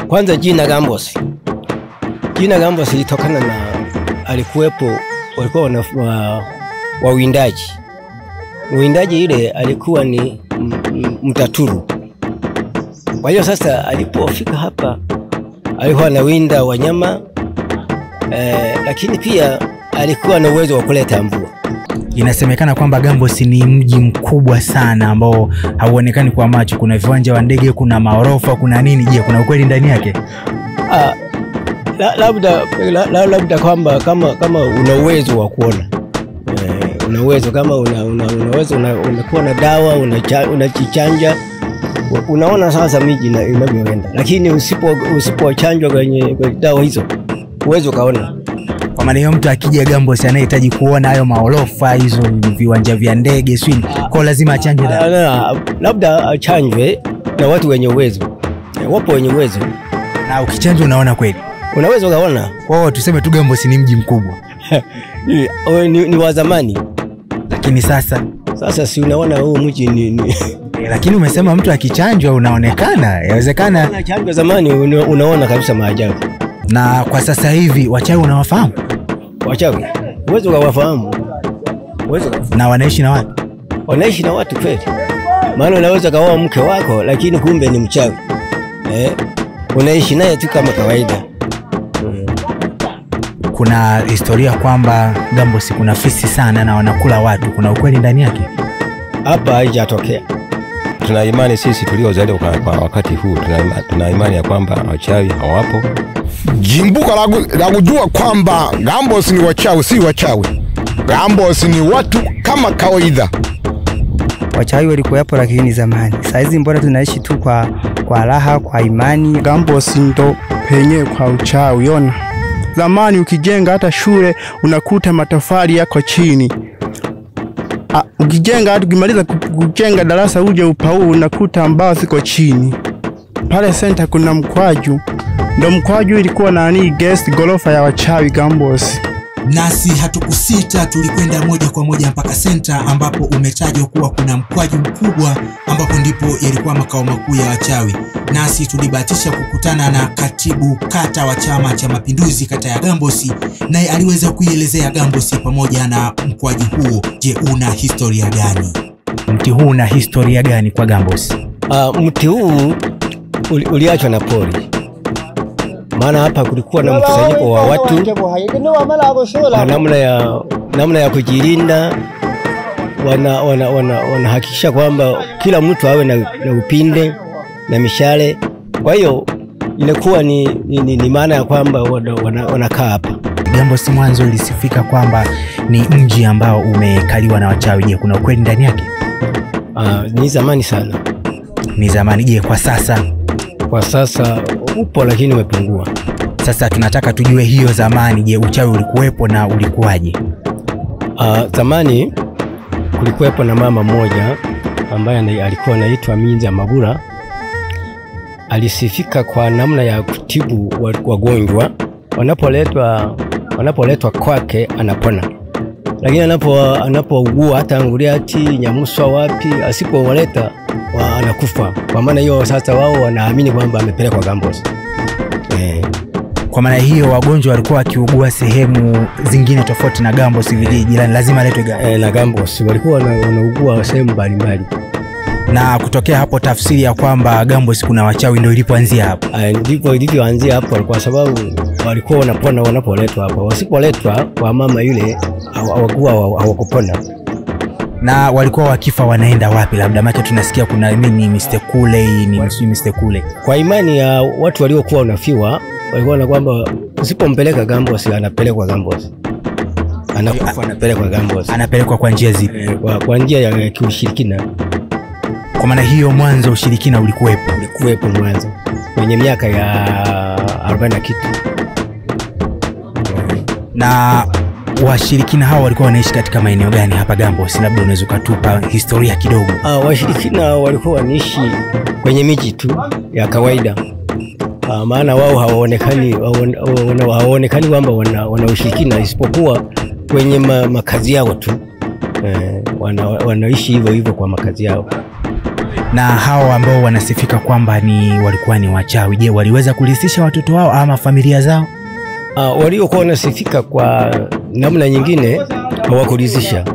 Kwanza jina Gambosi. Jina Gambosi litokana na alikuwepo walikuwa wawindaji. Mwindaji ile alikuwa ni Mtaturu. Kwa hiyo sasa alipofika hapa alikuwa anawinda wanyama lakini pia alikuwa na uwezo wa kuleta mvua. Inasemekana kwamba Gambosi ni mji mkubwa sana ambao hauonekani kwa macho. Kuna viwanja vya ndege, kuna maorofa, kuna nini? Je, kuna ukweli ndani yake? Labda kwamba kama una uwezo wa kuona. Una uwezo kama unakuwa na dawa, unajichanja, unaona sasa miji inavyoenda. Lakini usipochanjwa kwenye dawa hizo uwezo kaona. Kwa maana hiyo mtu akija Gambosi anahitaji kuona hayo maorofa, hizo viwanja vya ndege, swing, kwa lazima achanjwe dawa. Labda achanjwe na watu wenye uwezo. Wapo wenye uwezo. Na ukichanjwa unaona kweli? Unaweza kaona. Kwa hiyo tuseme tu Gambosi ni mji mkubwa. ni wa zamani. Lakini sasa si unaona huu mji ni lakini umesema mtu akichanjwa unaonekana. Yawezekana anachanjwa zamani unaona kabisa maajabu. Na kwa sasa hivi wachawi unawafahamu? Wachawi uwezo kuwafahamu. Na wanaishi na watu? Wanaishi na watu kweli. Maana unaweza kaoa mke wako lakini kumbe ni mchawi. Unaishi naye tu kama kawaida. Kuna historia kwamba Gambosi kuna fisi sana na wanakula watu. Kuna ukweli ndani yake? Hapa haijatokea. Tuna imani sisi tuliozaliwa kwa wakati huu, tuna imani ya kwamba wachawi hawapo. Jimbuka la kujua kwamba Gambosi ni wachawi, si wachawi. Gambosi ni watu kama kawaida. Wachawi walikuwa hapo lakini zamani. Saizi mbona tunaishi tu kwa raha, kwa imani. Gambosi ndo penye kwa uchawi. Yona zamani ukijenga hata shule unakuta matofali yako chini. Ukijenga hata ukimaliza kujenga darasa uje upau unakuta mbao ziko chini. Pale center kuna mkwaju. Ndo mkwaju ilikuwa nani guest gorofa ya wachawi Gambosi. Nasi hatukusita, tulikwenda moja kwa moja mpaka center ambapo umetajwa kuwa kuna mkwaju mkubwa ambapo ndipo yalikuwa makao makuu ya wachawi. Nasi tulibahatisha kukutana na katibu kata wa Chama cha Mapinduzi kata ya Gambosi, naye aliweza kuielezea Gambosi pamoja na mkwaju huo. Je, una historia gani? Mti huu una historia gani kwa Gambosi? Mti huu uliachwa na pori. Maana hapa kulikuwa na mkusanyiko wa watu namna ya kujilinda. Wanahakikisha kwamba kila mtu awe na upinde na mishale. Kwa hiyo ilikuwa ni maana ya kwamba wanakaa hapa. Gambosi mwanzo ilisifika kwamba ni mji ambao umekaliwa na wachawi. Je, kuna ukweli ndani yake? Ni zamani sana. Ni zamani. Je, kwa sasa? Kwa sasa upo lakini umepungua. Sasa tunataka tujue hiyo zamani. Je, uchawi ulikuwepo na ulikuwaje? Zamani kulikuwepo na mama mmoja ambaye alikuwa anaitwa Minja Mabura. Alisifika kwa namna ya kutibu wagonjwa. Wanapoletwa kwake anapona. Lakini anapougua hata Nguriati, Nyamuswa wapi, asipowaleta anakufa. Kwa maana hiyo sasa wao wanaamini kwamba amepelekwa Gambosi. Kwa maana hiyo wagonjwa walikuwa wakiugua sehemu zingine tofauti na Gambosi vijiji jirani lazima aletwe Gambosi. Na Gambosi walikuwa wanaugua sehemu mbalimbali. Na kutokea hapo tafsiri ya kwamba Gambosi kuna wachawi ndio ilipoanzia hapo. Ndipo ilivyoanzia hapo kwa sababu walikuwa wanapona wanapoletwa hapo. Wasipoletwa kwa mama yule hawakupona. Na walikuwa wakifa wanaenda wapi? Labda maana tunasikia kuna nini Mr. Kule, ni Mr. Kule. Kwa imani ya watu waliokuwa wanafiwa walikuwa na kwamba usipompeleka Gambosi anapelekwa Gambosi. Anakufa anapelekwa Gambosi. Anapelekwa kwa njia zipi? Kwa njia ya kiushirikina. Kwa maana hiyo mwanzo ushirikina ulikuwepo. Ulikuwepo mwanzo kwenye miaka ya 40 kitu. Na washirikina hao walikuwa wanaishi katika maeneo gani hapa Gambosi? Labda unaweza kutupa historia kidogo. Washirikina walikuwa wanaishi kwenye miji tu ya kawaida. Maana wao hawaonekani kwamba wana ushirikina isipokuwa kwenye makazi yao tu. Wanaishi hivyo kwa makazi yao. Na hao ambao wanasifika kwamba walikuwa ni wachawi, je, waliweza kurithisha watoto wao ama familia zao? Waliokuwa wanasifika kwa namna nyingine hawakurithisha,